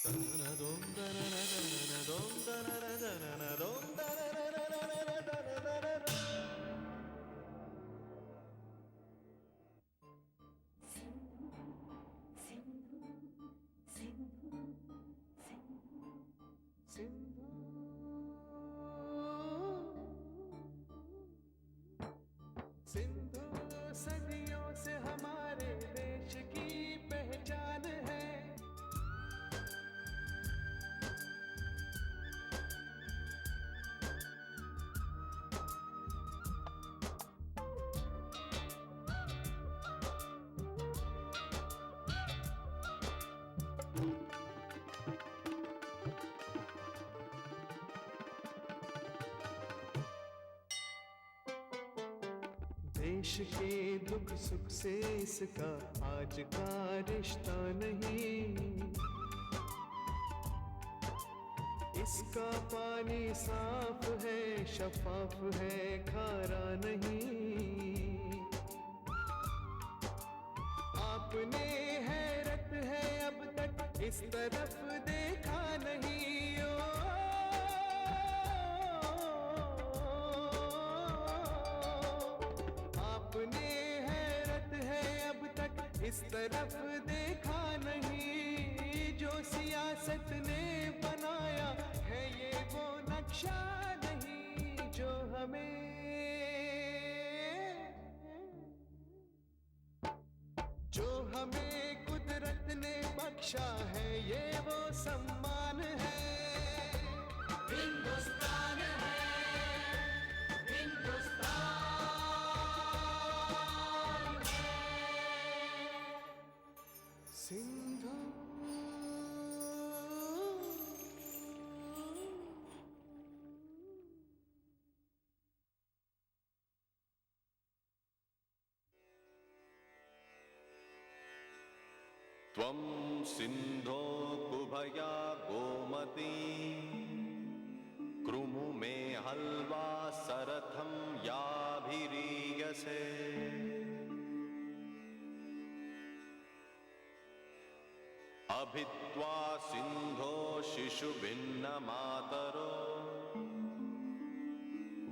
सिंधु सदियों से हमारे देश की पहचान है। देश के दुख सुख से इसका आज का रिश्ता नहीं, इसका पानी साफ है, शफाफ है, खारा नहीं। आपने हैरत है अब तक इस तरफ देखा नहीं। आपने हैरत है अब तक इस तरफ देखा नहीं। जो सियासत ने बनाया है ये वो नक्शा नहीं, जो हमें कुदरत ने बख्शा है ये वो सम्मान है। हिंदुस्तान है, हिंदुस्तान है। सिंधु त्वं सिन्धो कुभया गोमती कृमु मे हल्वा सरथं याभिरीयसे। अभित्वा सिन्धो शिशुभिन्न मातरो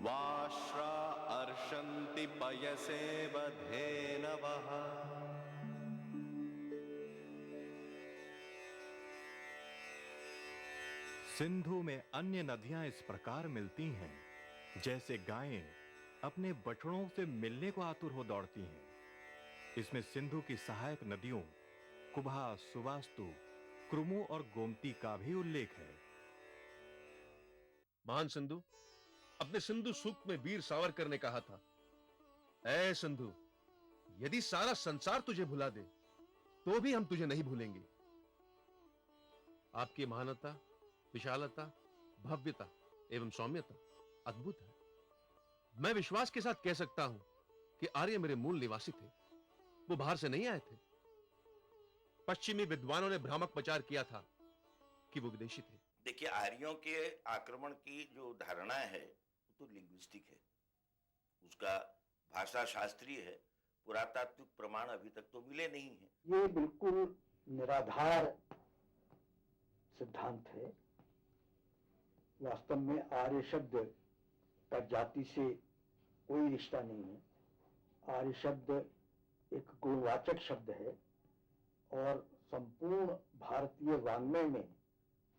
वाश्रा अर्षन्ति पयसे बधेनवः। सिंधु में अन्य नदियां इस प्रकार मिलती हैं जैसे गायें अपने बछड़ों से मिलने को आतुर हो दौड़ती हैं। इसमें सिंधु की सहायक नदियों कुभा, सुवास्तु, कृमु और गोमती का भी उल्लेख है। महान सिंधु, अपने सिंधु सूक्त में वीर सावरकर ने कहा था, ऐ सिंधु, यदि सारा संसार तुझे भुला दे तो भी हम तुझे नहीं भूलेंगे। आपकी महानता, विशालता, भव्यता एवं सौम्यता अद्भुत है। मैं विश्वास के साथ कह सकता हूं कि आर्य मेरे मूल निवासी थे, वो बाहर से नहीं आए थे। पश्चिमी विद्वानों ने भ्रामक प्रचार किया था कि वो विदेशी थे। देखिए, आर्यों के आक्रमण की जो धारणा है वो तो लिंग्विस्टिक है, उसका भाषा शास्त्रीय है, पुरातात्विक प्रमाण अभी तक तो मिले नहीं हैं। ये बिल्कुल निराधार सिद्धांत है। वास्तव में आर्य शब्द का जाति से कोई रिश्ता नहीं है। आर्य शब्द एक गुणवाचक शब्द है और संपूर्ण भारतीय वाङ्मय में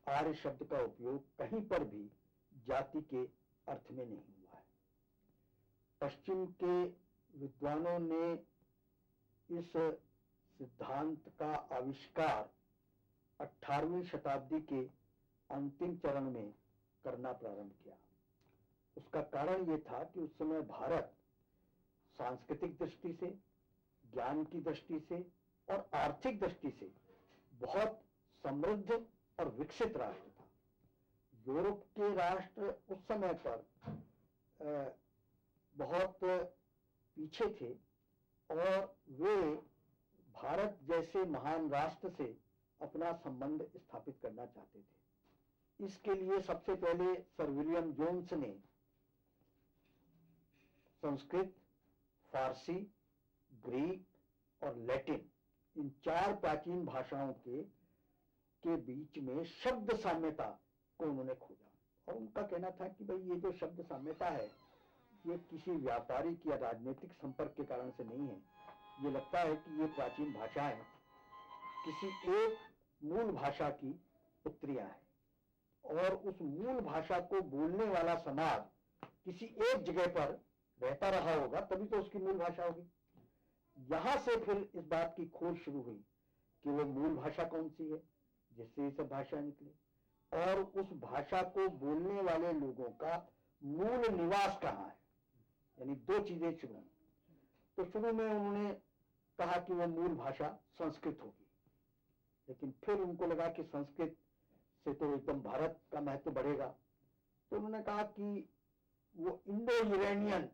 आर्य शब्द का उपयोग कहीं पर भी जाति के अर्थ में नहीं हुआ है। पश्चिम के विद्वानों ने इस सिद्धांत का आविष्कार 18वीं शताब्दी के अंतिम चरण में करना प्रारंभ किया। उसका कारण यह था कि उस समय भारत सांस्कृतिक दृष्टि से, ज्ञान की दृष्टि से और आर्थिक दृष्टि से बहुत समृद्ध और विकसित राष्ट्र था। यूरोप के राष्ट्र उस समय पर बहुत पीछे थे और वे भारत जैसे महान राष्ट्र से अपना संबंध स्थापित करना चाहते थे। इसके लिए सबसे पहले सर विलियम जोन्स ने संस्कृत, फारसी, ग्रीक और लैटिन इन 4 प्राचीन भाषाओं के के बीच में शब्द साम्यता को उन्होंने खोजा। और उनका कहना था कि भाई ये जो शब्द साम्यता है ये किसी व्यापारिक या राजनीतिक संपर्क के कारण से नहीं है। ये लगता है कि ये प्राचीन भाषाएं किसी एक मूल भाषा की पुत्रियां हैं और उस मूल भाषा को बोलने वाला समाज किसी एक जगह पर रहता रहा होगा तभी तो उसकी मूल भाषा होगी। यहां से फिर इस बात की खोज शुरू हुई कि वो मूल भाषा कौन सी है जिससे ये सब भाषा निकली और उस भाषा को बोलने वाले लोगों का मूल निवास कहाँ है। यानी दो चीजें शुरू हुई। तो शुरू में उन्होंने कहा कि वो मूल भाषा संस्कृत होगी, लेकिन फिर उनको लगा कि संस्कृत से तो एकदम भारत का महत्व बढ़ेगा। तो उन्होंने कहा कि वो इंडो यूरेनियन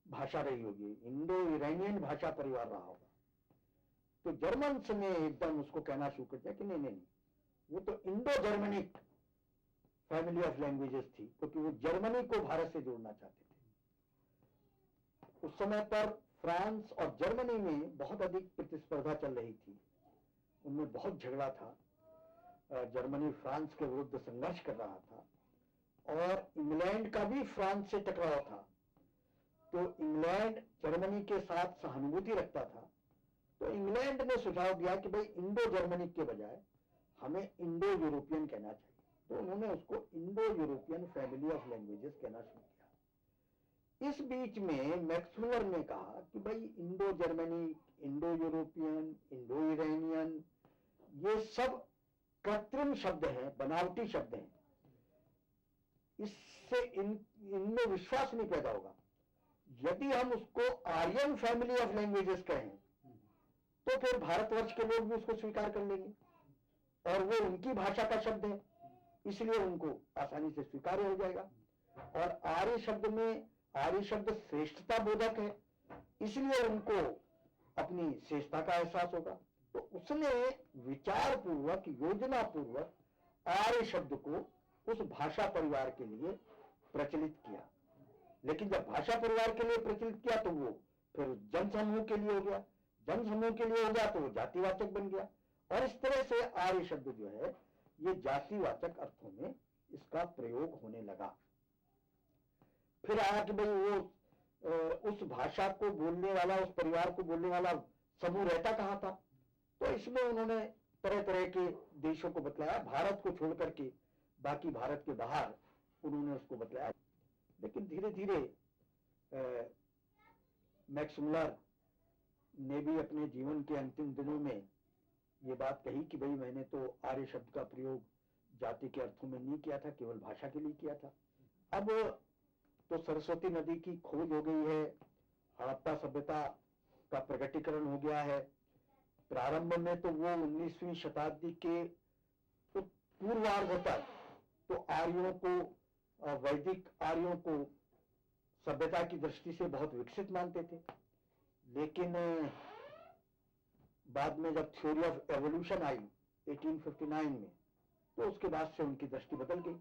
भाषा रही होगी, इंडो यूरेनियन भाषा परिवार रहा होगा। तो जर्मन्स ने एकदम उसको कहना शुरू कर दिया कि नहीं नहीं नहीं, वो तो Indo Germanic family of languages थी, क्योंकि वो जर्मनी को भारत से जोड़ना चाहते थे। उस समय पर फ्रांस और जर्मनी में बहुत अधिक प्रतिस्पर्धा चल रही थी, उनमें बहुत झगड़ा था। जर्मनी फ्रांस के विरुद्ध संघर्ष कर रहा था और इंग्लैंड का भी फ्रांस से टकराव था। तो इंग्लैंड जर्मनी के साथ सहानुभूति रखता था। तो इंग्लैंड ने सुझाव दिया कि भाई इंडो जर्मनिक के बजाय हमें इंडो यूरोपियन कहना चाहिए। तो उन्होंने उसको Indo European family of languages कहना शुरू किया। इस बीच में मैक्स मुलर ने कहा कि भाई Indo Germanic, Indo European, Indo Uranian ये सब कृत्रिम शब्द हैं, बनावटी शब्द हैं। इससे इनमें विश्वास नहीं पैदा होगा। यदि हम उसको आर्यन फैमिली ऑफ लैंग्वेजेस कहें तो फिर भारतवर्ष के लोग भी उसको स्वीकार कर लेंगे और वो उनकी भाषा का शब्द है, इसलिए उनको आसानी से स्वीकार हो जाएगा। और आर्य शब्द में, आर्य शब्द श्रेष्ठता बोधक है, इसलिए उनको अपनी श्रेष्ठता का एहसास होगा। तो उसने विचार पूर्वक, योजना पूर्वक आर्य शब्द को उस भाषा परिवार के लिए प्रचलित किया। लेकिन जब भाषा परिवार के लिए प्रचलित किया तो वो फिर जनसमूह के लिए हो गया, जनसमूह के लिए हो गया तो वो जातिवाचक बन गया। और इस तरह से आर्य शब्द जो है ये जातिवाचक अर्थों में इसका प्रयोग होने लगा। फिर आया कि भाई वो उस भाषा को बोलने वाला, उस परिवार को बोलने वाला समूह रहता कहाँ था। तो इसमें उन्होंने तरह तरह के देशों को बतलाया, भारत को छोड़ करके बाकी भारत के बाहर उन्होंने उसको बतलाया। लेकिन धीरे धीरे मैक्स मुलर ने भी अपने जीवन के अंतिम दिनों में ये बात कही कि भाई मैंने तो आर्य शब्द का प्रयोग जाति के अर्थों में नहीं किया था, केवल भाषा के लिए किया था। अब तो सरस्वती नदी की खोज हो गई है, हड़प्पा सभ्यता का प्रकटीकरण हो गया है। प्रारंभ में तो वो 19वीं शताब्दी के पूर्वार्ध तक तो आर्यों को, वैदिक आर्यों को सभ्यता की दृष्टि से बहुत विकसित मानते थे। लेकिन बाद में जब थ्योरी ऑफ एवोल्यूशन आई 1859 में, तो उसके बाद से उनकी दृष्टि बदल गई।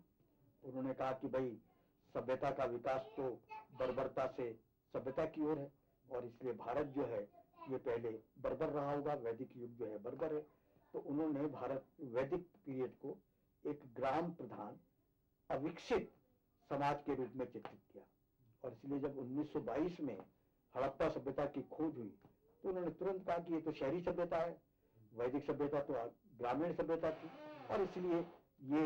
उन्होंने कहा कि भाई सभ्यता का विकास तो बर्बरता से सभ्यता की ओर है और इसलिए भारत जो है ये पहले बर्बर रहा होगा, वैदिक युग जो है बर्बर है। तो उन्होंने भारत वैदिक पीरियड को एक ग्राम प्रधान अविकसित समाज के रूप में चित्रित किया। और इसलिए जब 1922 में हड़प्पा सभ्यता की खोज हुई तो उन्होंने तुरंत कहा कि ये तो शहरी सभ्यता है, वैदिक सभ्यता तो ग्रामीण सभ्यता थी और इसलिए ये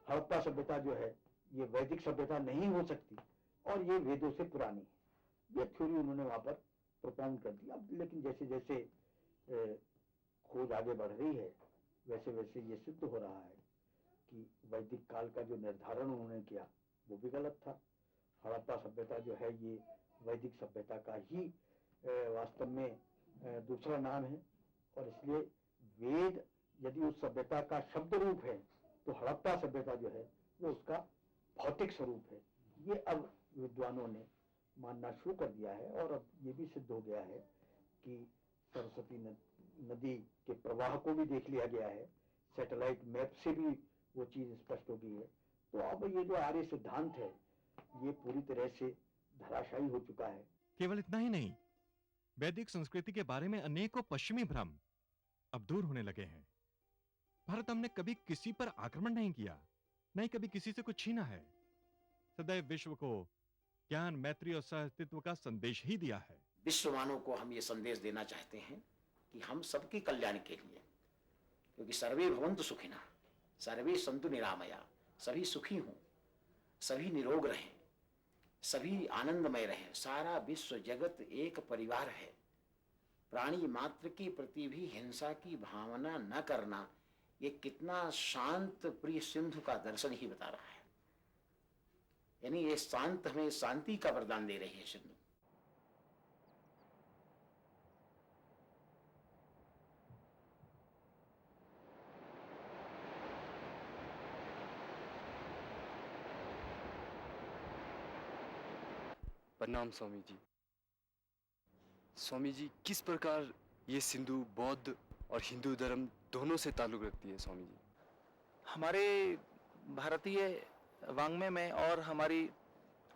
हड़प्पा सभ्यता जो है ये वैदिक सभ्यता नहीं हो सकती और ये वेदों से पुरानी है। ये थ्योरी उन्होंने वहां पर प्रोपाउंड कर दी। अब लेकिन जैसे जैसे खोज आगे बढ़ रही है वैसे वैसे ये सिद्ध हो रहा है कि वैदिक काल का जो निर्धारण उन्होंने किया वो भी गलत था। हड़प्पा सभ्यता जो है ये वैदिक सभ्यता का ही वास्तव में दूसरा नाम है और इसलिए वेद यदि उस सभ्यता का शब्द रूप है तो हड़प्पा सभ्यता जो है वो उसका भौतिक स्वरूप है। ये अब विद्वानों ने मानना शुरू कर दिया है और अब ये भी सिद्ध हो गया है कि सरस्वती नदी के प्रवाह को भी देख लिया गया है, सैटेलाइट मैप से भी वो चीज स्पष्ट हो गई है। तो अब ये जो आर्य सिद्धांत है ये पूरी तरह से धराशायी हो चुका है। केवल इतना ही नहीं, वैदिक संस्कृति के बारे में अनेकों पश्चिमी भ्रम अब दूर होने लगे हैं। भारत हमने कभी किसी पर आक्रमण नहीं किया, नहीं कभी किसी से कुछ छीना है। सदैव विश्व को ज्ञान, मैत्री और सहअस्तित्व का संदेश ही दिया है। विश्वमानव को हम ये संदेश देना चाहते हैं कि हम सबके कल्याण के लिए, क्योंकि सर्वे भवन्तु सुखिनः, सर्वे सन्तु निरामया, सभी सुखी हों, सभी निरोग रहें, सभी आनंदमय रहें। सारा विश्व जगत एक परिवार है। प्राणी मात्र के प्रति भी हिंसा की भावना न करना, ये कितना शांत प्रिय सिंधु का दर्शन ही बता रहा है। यानी ये शांत हमें शांति का वरदान दे रही है सिंधु। प्रणाम स्वामी जी। स्वामी जी, किस प्रकार ये सिंधु बौद्ध और हिंदू धर्म दोनों से ताल्लुक रखती है स्वामी जी? हमारे भारतीय वाङ्मय में और हमारी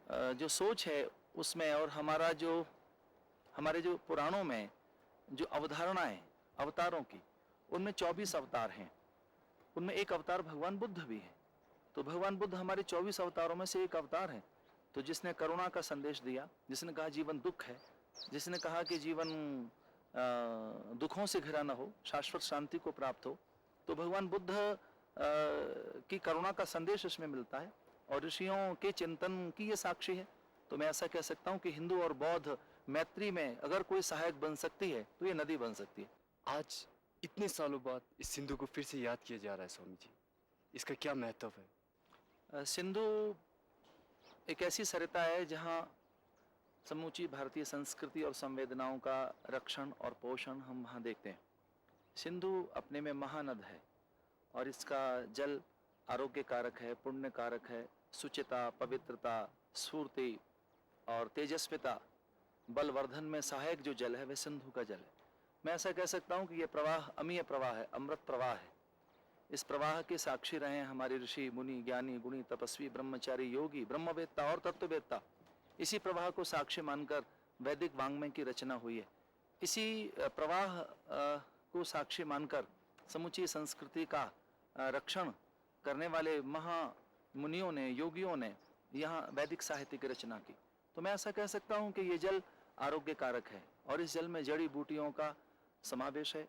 जो सोच है उसमें, और हमारे जो पुराणों में जो अवधारणाएं अवतारों की, उनमें 24 अवतार हैं। उनमें एक अवतार भगवान बुद्ध भी है। तो भगवान बुद्ध हमारे 24 अवतारों में से एक अवतार है। तो जिसने करुणा का संदेश दिया, जिसने कहा जीवन दुख है, जिसने कहा कि जीवन दुखों से घिरा न हो, शाश्वत शांति को प्राप्त हो, तो भगवान बुद्ध की करुणा का संदेश इसमें मिलता है और ऋषियों के चिंतन की ये साक्षी है। तो मैं ऐसा कह सकता हूँ कि हिंदू और बौद्ध मैत्री में अगर कोई सहायक बन सकती है तो ये नदी बन सकती है। आज इतने सालों बाद इस सिंधु को फिर से याद किया जा रहा है स्वामी जी, इसका क्या महत्व है? सिंधु एक ऐसी सरिता है जहाँ समूची भारतीय संस्कृति और संवेदनाओं का रक्षण और पोषण हम वहाँ देखते हैं। सिंधु अपने में महानद है और इसका जल आरोग्य कारक है, पुण्य कारक है, सुचिता, पवित्रता, स्फूर्ति और तेजस्विता, बलवर्धन में सहायक जो जल है वह सिंधु का जल है। मैं ऐसा कह सकता हूँ कि यह प्रवाह अमीय प्रवाह है, अमृत प्रवाह है। इस प्रवाह के साक्षी रहे हैं हमारे ऋषि, मुनि, ज्ञानी, गुणी, तपस्वी, ब्रह्मचारी, योगी, ब्रह्मवेत्ता और तत्ववेत्ता। इसी प्रवाह को साक्षी मानकर वैदिक वाङ्मय की रचना हुई है। इसी प्रवाह को साक्षी मानकर समुची संस्कृति का रक्षण करने वाले महामुनियों ने, योगियों ने यहाँ वैदिक साहित्य की रचना की। तो मैं ऐसा कह सकता हूँ कि ये जल आरोग्य कारक है और इस जल में जड़ी बूटियों का समावेश है,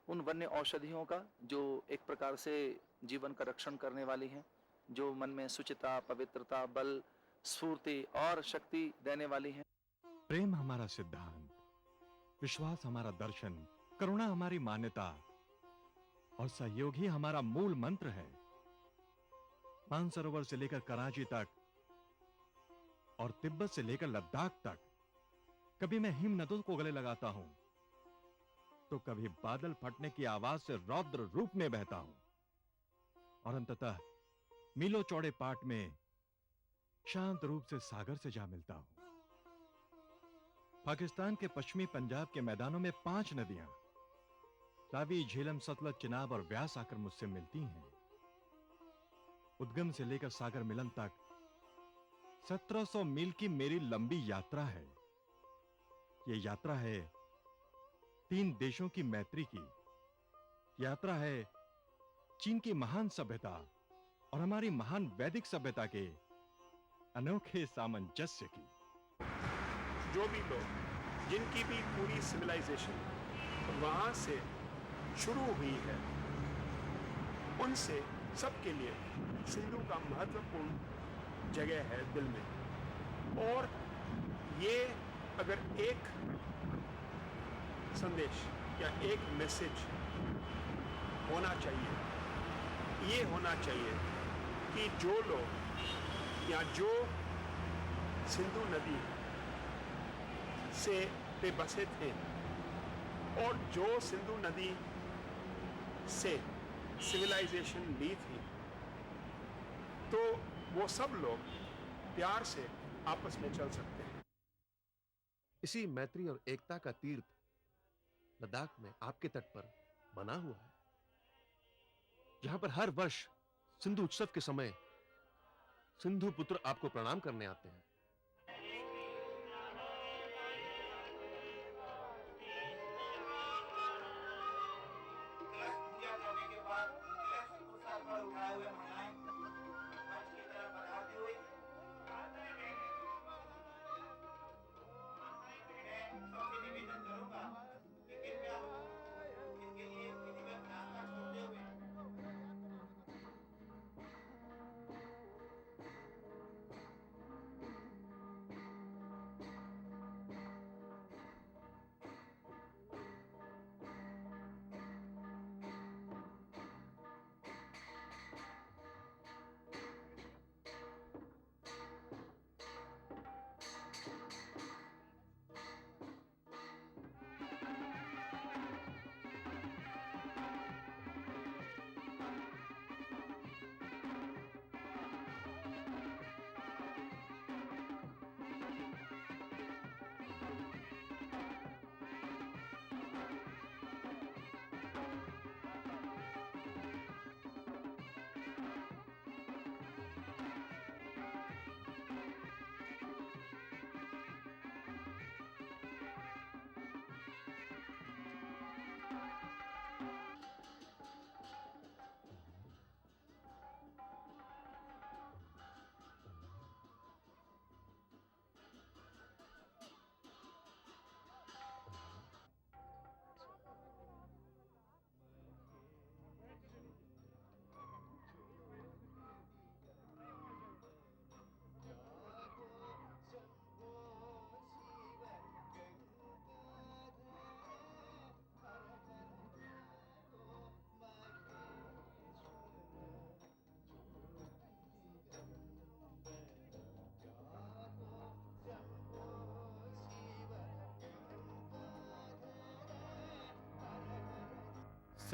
उन वन्य औषधियों का जो एक प्रकार से जीवन का रक्षण करने वाली हैं, जो मन में सुचिता, पवित्रता, बल, स्फूर्ति और शक्ति देने वाली हैं। प्रेम हमारा सिद्धांत, विश्वास हमारा दर्शन, करुणा हमारी मान्यता और सहयोग ही हमारा मूल मंत्र है। मानसरोवर से लेकर कराची तक और तिब्बत से लेकर लद्दाख तक कभी मैं हिम नदों को गले लगाता हूं तो कभी बादल फटने की आवाज से रौद्र रूप में बहता हूं और अंततः मीलों चौड़े पाट में शांत रूप से सागर से जा मिलता हूं। पाकिस्तान के पश्चिमी पंजाब के मैदानों में 5 नदियां रावी, झेलम, सतलज, चिनाब और व्यास आकर मुझसे मिलती हैं। उद्गम से लेकर सागर मिलन तक 1700 मील की मेरी लंबी यात्रा है। यह यात्रा है 3 देशों की मैत्री की, यात्रा है चीन की महान सभ्यता और हमारी महान वैदिक सभ्यता के अनोखे सामंजस्य की। जो भी लोग, जिनकी भी पूरी सिविलाइजेशन वहां से शुरू हुई है, उनसे सबके लिए सिंधु का महत्वपूर्ण जगह है दिल में। और ये अगर एक संदेश या एक मैसेज होना चाहिए, ये होना चाहिए कि जो लोग या जो सिंधु नदी से पे बसे थे और जो सिंधु नदी से सिविलाइजेशन ली थी, तो वो सब लोग प्यार से आपस में चल सकते हैं। इसी मैत्री और एकता का तीर्थ लद्दाख में आपके तट पर बना हुआ है, जहां पर हर वर्ष सिंधु उत्सव के समय सिंधु पुत्र आपको प्रणाम करने आते हैं। पूजा करने के बाद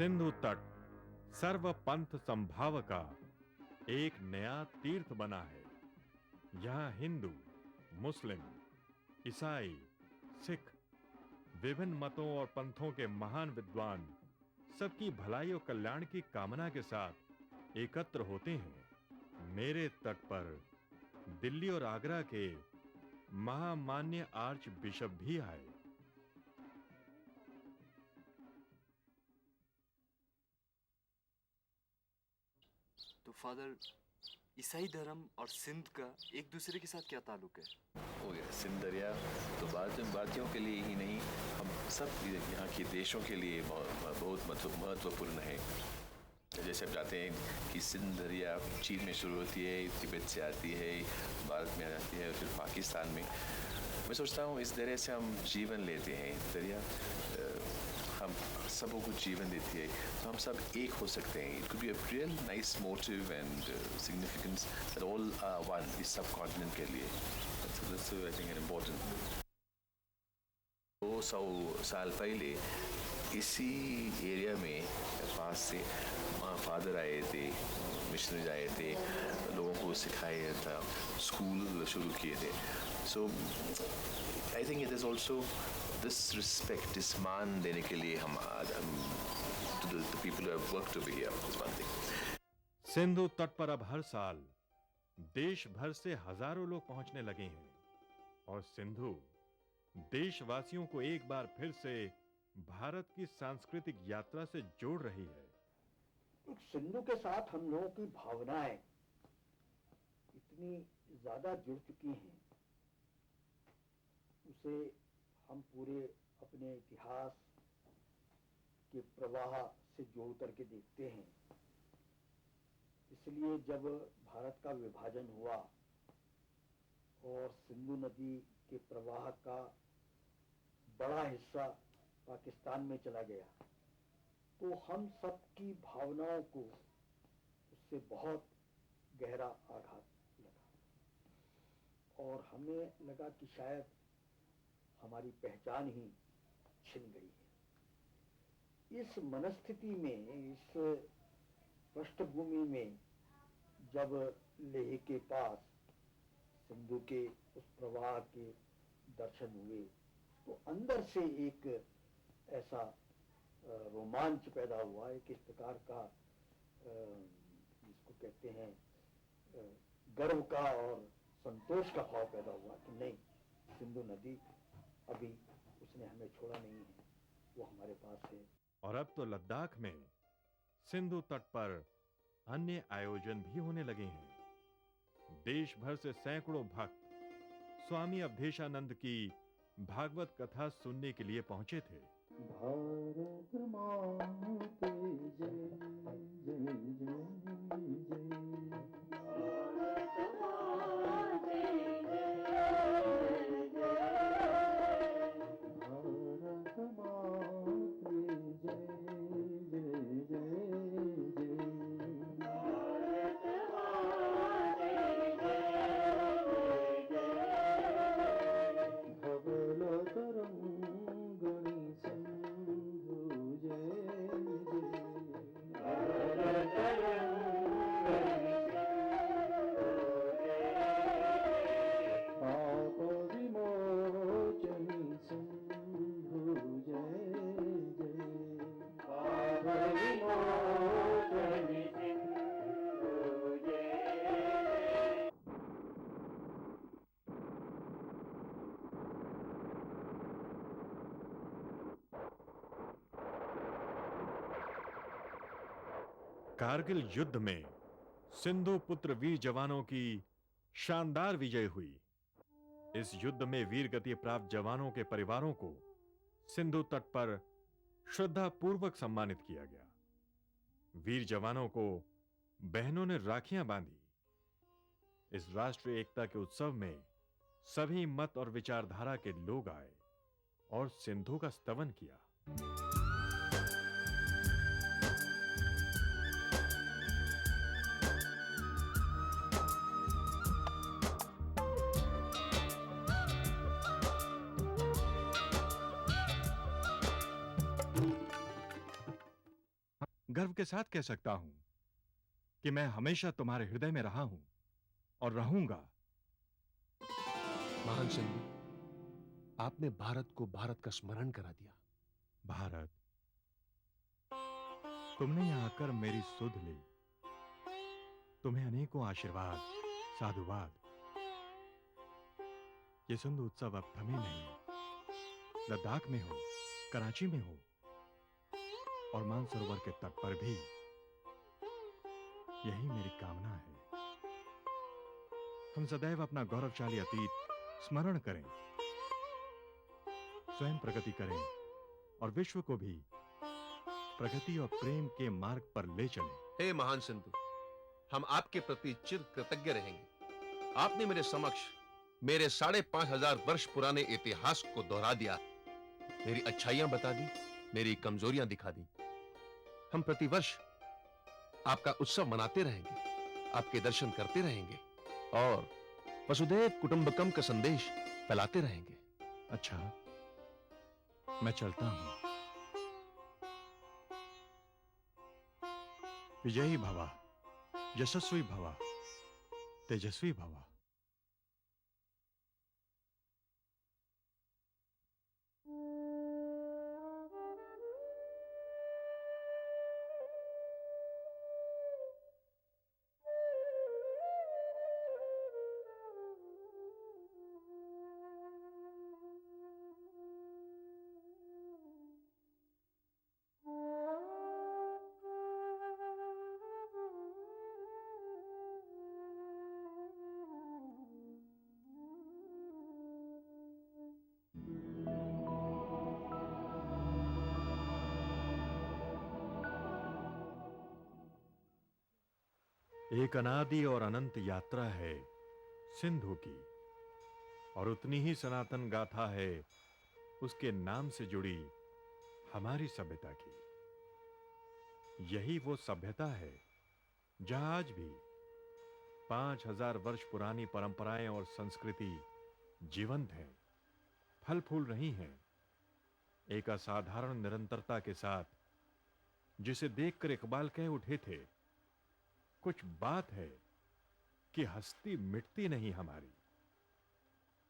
सिंधु तट सर्व पंथ संभाव का एक नया तीर्थ बना है। यहाँ हिंदू, मुस्लिम, ईसाई, सिख, विभिन्न मतों और पंथों के महान विद्वान सबकी भलाई और कल्याण की कामना के साथ एकत्र होते हैं। मेरे तट पर दिल्ली और आगरा के महामान्य आर्च बिशप भी आए। तो फादर, ईसाई धर्म और सिंध का एक दूसरे के साथ क्या ताल्लुक है? हो गया सिंध दरिया तो भारतीयों के लिए ही नहीं, हम सब यहाँ के देशों के लिए बहुत महत्वपूर्ण है। जैसे आप जानते हैं कि सिंध दरिया चीन में शुरू होती है, तिब्बत से आती है, भारत में आ जाती है, फिर पाकिस्तान में। मैं सोचता हूँ इस दरिया से हम जीवन लेते हैं। दरिया हम सबों को जीवन देती है, तो हम सब एक हो सकते हैं। It could be a real nice motive and significance that all are one इस सब कॉन्टिनेंट के लिए। That's I think important. 200 साल पहले इसी एरिया में पास से फादर आए थे, मिशनरीज आए थे, लोगों को सिखाया था, स्कूल शुरू किए थे। So I think it is also this respect, इस मान देने के लिए हम to the people who have worked over here is one thing. Sindhu तट पर अब हर साल देश भर से हजारों लोग पहुंचने लगे हैं और सिंधु देशवासियों को एक बार फिर से भारत की सांस्कृतिक यात्रा से जोड़ रही है। सिंधु के साथ हम लोगों की भावनाएं इतनी ज्यादा जुड़ चुकी हैं, उसे हम पूरे अपने इतिहास के प्रवाह से जोड़ करके देखते हैं। इसलिए जब भारत का विभाजन हुआ और सिंधु नदी के प्रवाह का बड़ा हिस्सा पाकिस्तान में चला गया, तो हम सबकी भावनाओं को उससे बहुत गहरा आघात लगा और हमें लगा कि शायद हमारी पहचान ही छिन गई है। इस मनस्थिति में, इस पृष्ठभूमि में जब लेह के पास सिंधु के उस प्रवाह के दर्शन हुए, तो अंदर से एक ऐसा रोमांच पैदा हुआ, एक इस प्रकार का जिसको कहते हैं गर्व का और संतोष का भाव पैदा हुआ कि नहीं, सिंधु नदी अभी उसने हमें छोड़ा नहीं है, वो हमारे पास है। और अब तो लद्दाख में सिंधु तट पर अन्य आयोजन भी होने लगे हैं। देश भर से सैकड़ों भक्त स्वामी अवधेशानंद की भागवत कथा सुनने के लिए पहुंचे थे। भारत माते जय जय जय जय, भारत माते जय जय जय, भारत माते जय जय जय जय, भारत माते जय जय जय, धवल तरंगणी सिंधु जय जय, धवल तरंगणी सिंधु जय, पाप विमोचनी सिंधु जय जय, पाप विमोचनी सिंधु जय। कारगिल युद्ध में सिंधु पुत्र वीर जवानों की शानदार विजय हुई। इस युद्ध में वीर गति प्राप्त जवानों के परिवारों को सिंधु तट पर श्रद्धा पूर्वक सम्मानित किया गया। वीर जवानों को बहनों ने राखियां बांधी। इस राष्ट्रीय एकता के उत्सव में सभी मत और विचारधारा के लोग आए और सिंधु का स्तवन किया। गर्व के साथ कह सकता हूं कि मैं हमेशा तुम्हारे हृदय में रहा हूं और रहूंगा। महान सिंधु, आपने भारत को भारत का स्मरण करा दिया। भारत, तुमने यहां आकर मेरी सुध ली। तुम्हें अनेकों आशीर्वाद, साधुवाद। ये सिंधु उत्सव अब थमे नहीं। लद्दाख में हो, कराची में हो और मानसरोवर के तट पर भी यही मेरी कामना है। हम सदैव अपना गौरवशाली अतीत स्मरण करें, स्वयं प्रगति करें और विश्व को भी प्रगति और प्रेम के मार्ग पर ले चलें। हे महान सिंधु, हम आपके प्रति चिर कृतज्ञ रहेंगे। आपने मेरे समक्ष मेरे 5,500 वर्ष पुराने इतिहास को दोहरा दिया, मेरी अच्छाइयां बता दी, मेरी कमजोरियां दिखा दी। हम प्रतिवर्ष आपका उत्सव मनाते रहेंगे, आपके दर्शन करते रहेंगे और वसुधैव कुटुंबकम का संदेश फैलाते रहेंगे। अच्छा, मैं चलता हूं। विजयी भवा, यशस्वी भवा, तेजस्वी भवा। एक अनादि और अनंत यात्रा है सिंधु की, और उतनी ही सनातन गाथा है उसके नाम से जुड़ी हमारी सभ्यता की। यही वो सभ्यता है जहां आज भी 5,000 वर्ष पुरानी परंपराएं और संस्कृति जीवंत हैं, फल फूल रही हैं, एक असाधारण निरंतरता के साथ, जिसे देखकर इकबाल कह उठे थे, कुछ बात है कि हस्ती मिटती नहीं हमारी।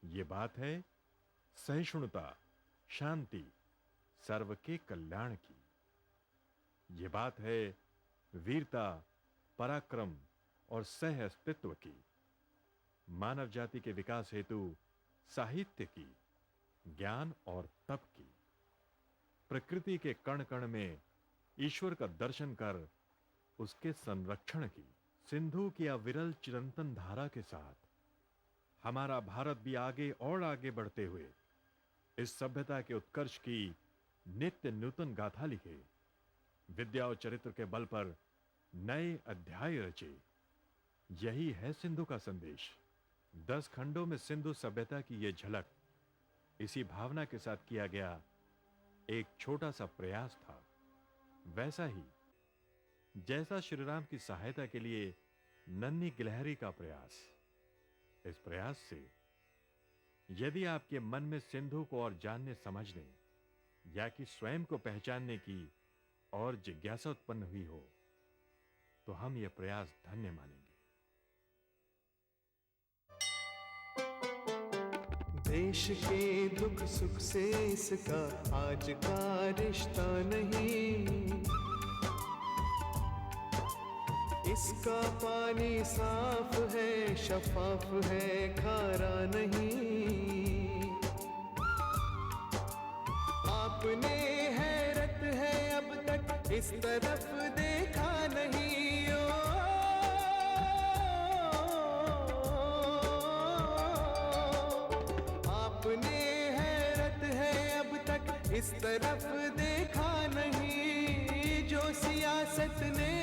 ये बात है सहिष्णुता, शांति, सर्व के कल्याण की। ये बात है वीरता, पराक्रम और सह अस्तित्व की, मानव जाति के विकास हेतु साहित्य की, ज्ञान और तप की, प्रकृति के कण कण में ईश्वर का दर्शन कर उसके संरक्षण की। सिंधु की अविरल चिरंतन धारा के साथ हमारा भारत भी आगे और आगे बढ़ते हुए इस सभ्यता के उत्कर्ष की नित्य नूतन गाथा लिखे, विद्या और चरित्र के बल पर नए अध्याय रचे। यही है सिंधु का संदेश। 10 खंडों में सिंधु सभ्यता की यह झलक इसी भावना के साथ किया गया एक छोटा सा प्रयास था। वैसा ही जैसा श्री राम की सहायता के लिए नन्ही गिलहरी का प्रयास। इस प्रयास से यदि आपके मन में सिंधु को और जानने समझने या कि स्वयं को पहचानने की और जिज्ञासा उत्पन्न हुई हो, तो हम यह प्रयास धन्य मानेंगे। देश के दुख सुख से इसका आज का रिश्ता नहीं, इसका पानी साफ है, शफाफ है, खारा नहीं। आपने हैरत है अब तक इस तरफ देखा नहीं। आपने हैरत है अब तक इस तरफ देखा नहीं। जो सियासत ने